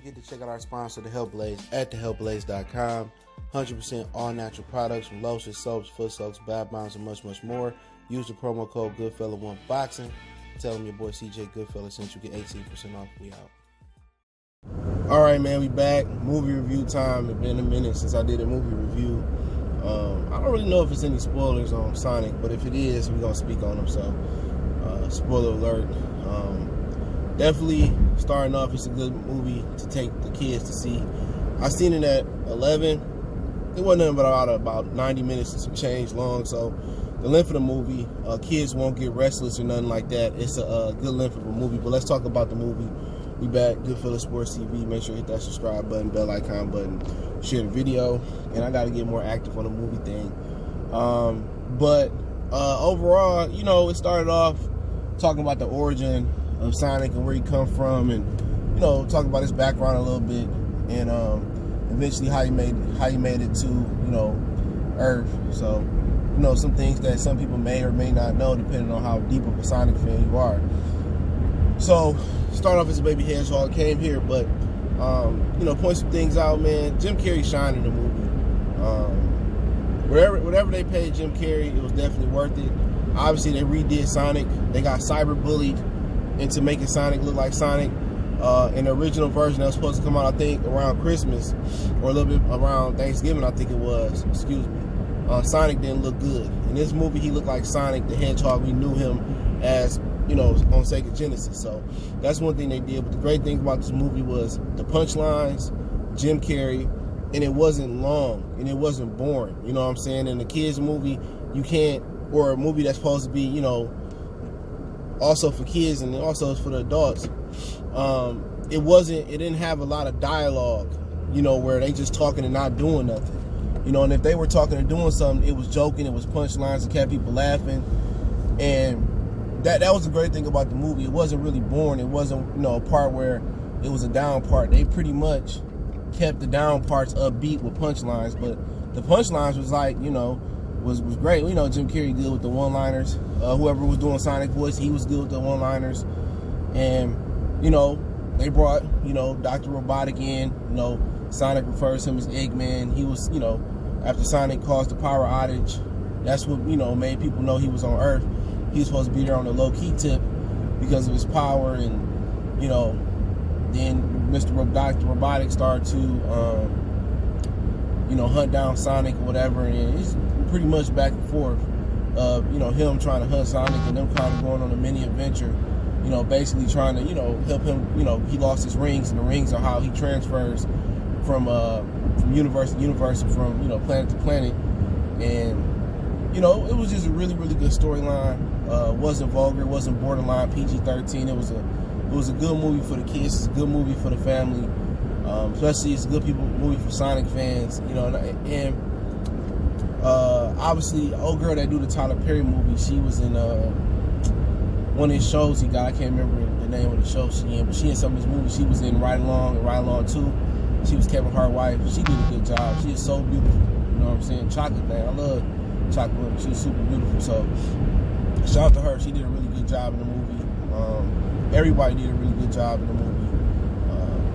forget to check out our sponsor, The Health Blaze, at thehealthblaze.com. 100% all natural products from lotions, soaps, foot soaks, bath bombs, and much, much more. Use the promo code Goodfella1Boxing. Tell them your boy CJ Goodfella sent you, get 18% off. We out. All right, man, we back. Movie review time. It's been a minute since I did a movie review. I don't really know if it's any spoilers on Sonic, but if it is, we're going to speak on them. So, spoiler alert. Definitely starting off, it's a good movie to take the kids to see. I seen it at 11. It wasn't nothing but about 90 minutes and some change long. So, the length of the movie, kids won't get restless or nothing like that. It's a good length of a movie. But let's talk about the movie. We back, Goodfella Sports TV. Make sure you hit that subscribe button, bell icon button, share the video, and I got to get more active on the movie thing. But overall, you know, it started off talking about the origin of Sonic and where he come from, and you know, talking about his background a little bit, and eventually how he made it to, you know, Earth. So, you know, some things that some people may or may not know, depending on how deep of a Sonic fan you are. So, start off as a baby Hedgehog, came here, but, you know, point some things out, man. Jim Carrey shined in the movie. Whatever they paid Jim Carrey, it was definitely worth it. Obviously, they redid Sonic. They got cyber-bullied into making Sonic look like Sonic. In the original version that was supposed to come out, I think, around Christmas, or a little bit around Thanksgiving, I think it was. Excuse me. Sonic didn't look good. In this movie, he looked like Sonic the Hedgehog. We knew him as, you know, on Sega Genesis. So that's one thing they did. But the great thing about this movie was the punchlines, Jim Carrey, and it wasn't long and it wasn't boring. You know what I'm saying? In a kids movie, you can't, or a movie that's supposed to be, you know, also for kids and also for the adults. It didn't have a lot of dialogue, you know, where they just talking and not doing nothing. You know, and if they were talking and doing something, it was joking, it was punchlines, and kept people laughing. And that was the great thing about the movie. It wasn't really boring. It wasn't, you know, a part where it was a down part. They pretty much kept the down parts upbeat with punchlines, but the punchlines was like, you know, was great. You know, Jim Carrey good with the one-liners. Whoever was doing Sonic voice, he was good with the one-liners. And, you know, they brought, you know, Dr. Robotic in. You know, Sonic refers to him as Eggman. He was, you know, after Sonic caused the power outage, that's what, you know, made people know he was on Earth. He was supposed to be there on the low-key tip because of his power, and, you know, then Dr. Robotic started to, you know, hunt down Sonic or whatever, and it's pretty much back and forth of, you know, him trying to hunt Sonic and them kind of going on a mini adventure, you know, basically trying to, you know, help him. You know, he lost his rings, and the rings are how he transfers from universe to universe, and from, you know, planet to planet. And, you know, it was just a really, really good storyline. Wasn't vulgar, wasn't borderline PG-13. It was a good movie for the kids. It's a good movie for the family. Especially, it's a good movie for Sonic fans. You know, and obviously, old girl that do the Tyler Perry movie, she was in one of his shows he got. I can't remember the name of the show she in, but she in some of his movies. She was in Ride Along and Ride Along 2. She was Kevin Hart's wife. She did a good job. She is so beautiful. You know what I'm saying? Chocolate thing. I love chocolate women. She was super beautiful. So shout out to her. She did a really good job in the movie. Everybody did a really good job in the movie.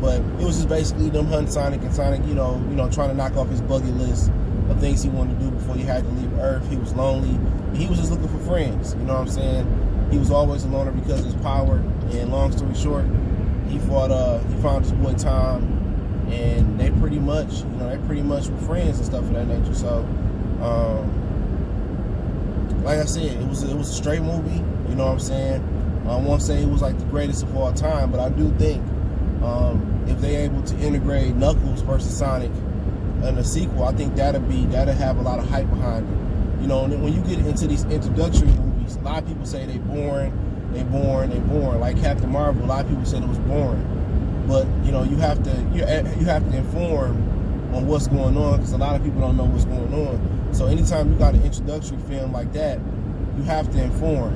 But it was just basically them hunting Sonic, and Sonic, you know, trying to knock off his bucket list of things he wanted to do before he had to leave Earth. He was lonely. He was just looking for friends. You know what I'm saying? He was always a loner because of his power. And long story short, he found his boy Tom, and they pretty much were friends and stuff of that nature. So, like I said, it was a straight movie. You know what I'm saying? I won't say it was like the greatest of all time, but I do think if they able to integrate Knuckles versus Sonic in a sequel, I think that'll have a lot of hype behind it. You know, and when you get into these introductory movies, a lot of people say they boring. Like Captain Marvel, a lot of people said it was boring. But, you know, you have to inform on what's going on, because a lot of people don't know what's going on. So anytime you got an introductory film like that, you have to inform.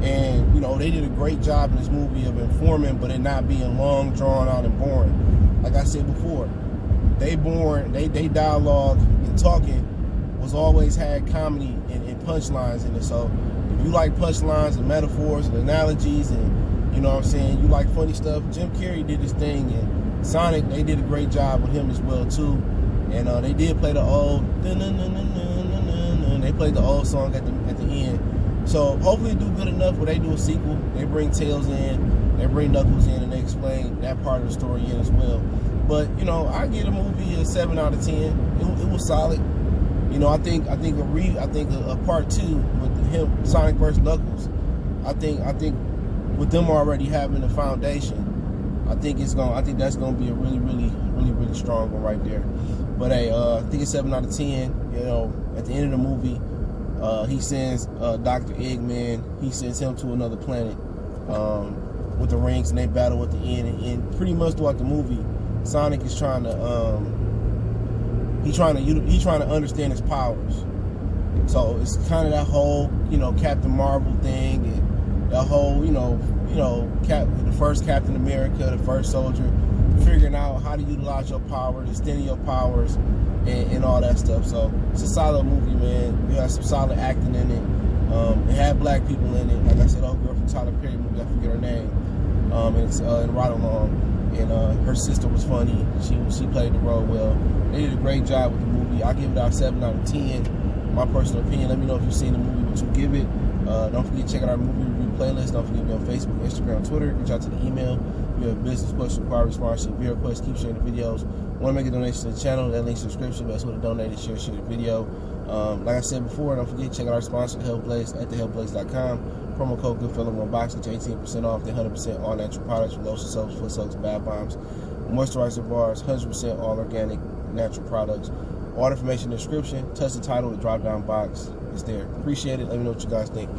And, you know, they did a great job in this movie of informing, but it not being long, drawn out, and boring. Like I said before, they dialogue and talking was always had comedy and punchlines in it. So if you like punchlines and metaphors and analogies and You know what I'm saying? You like funny stuff. Jim Carrey did his thing, and Sonic, they did a great job with him as well too. And they did play the old, they played the old song at the end. So hopefully they do good enough where they do a sequel. They bring Tails in, they bring Knuckles in, and they explain that part of the story in as well. But you know, I give the movie a 7 out of 10. It was solid. You know, I think a part 2 with him, Sonic versus Knuckles. I think with them already having a foundation, I think that's gonna be a really strong one right there. But hey, I think it's 7 out of 10. You know, at the end of the movie, he sends Dr. Eggman. He sends him to another planet with the rings, and they battle at the end. And pretty much throughout the movie, Sonic is trying to he's trying to understand his powers. So it's kind of that whole, you know, Captain Marvel thing, and that whole, the first Captain America, the first soldier, figuring out how to utilize your power, extending your powers, and all that stuff. So it's a solid movie, man. You have some solid acting in it. It had black people in it. Like I said, old girl from Tyler Perry movie, I forget her name. And it's in Ride Along. And her sister was funny. She played the role well. They did a great job with the movie. I give it a 7 out of 10. My personal opinion. Let me know if you've seen the movie, what you give it. Don't forget to check out our movie review playlist. Don't forget to be on Facebook, Instagram, Twitter. Reach out to the email. If you have business questions, require sponsorship, video requests, keep sharing the videos. Want to make a donation to the channel? That link's in the description. Best way to donate is share the video. Like I said before, don't forget to check out our sponsor, Help Blaze, at thehelpblaze.com. Promo code GoodFella1Box, get you 18% off. They're 100% all natural products from lotion soaps, foot soaps, bath bombs, moisturizer bars, 100% all organic natural products. All information in the description. Touch the title, the drop down box is there. Appreciate it. Let me know what you guys think.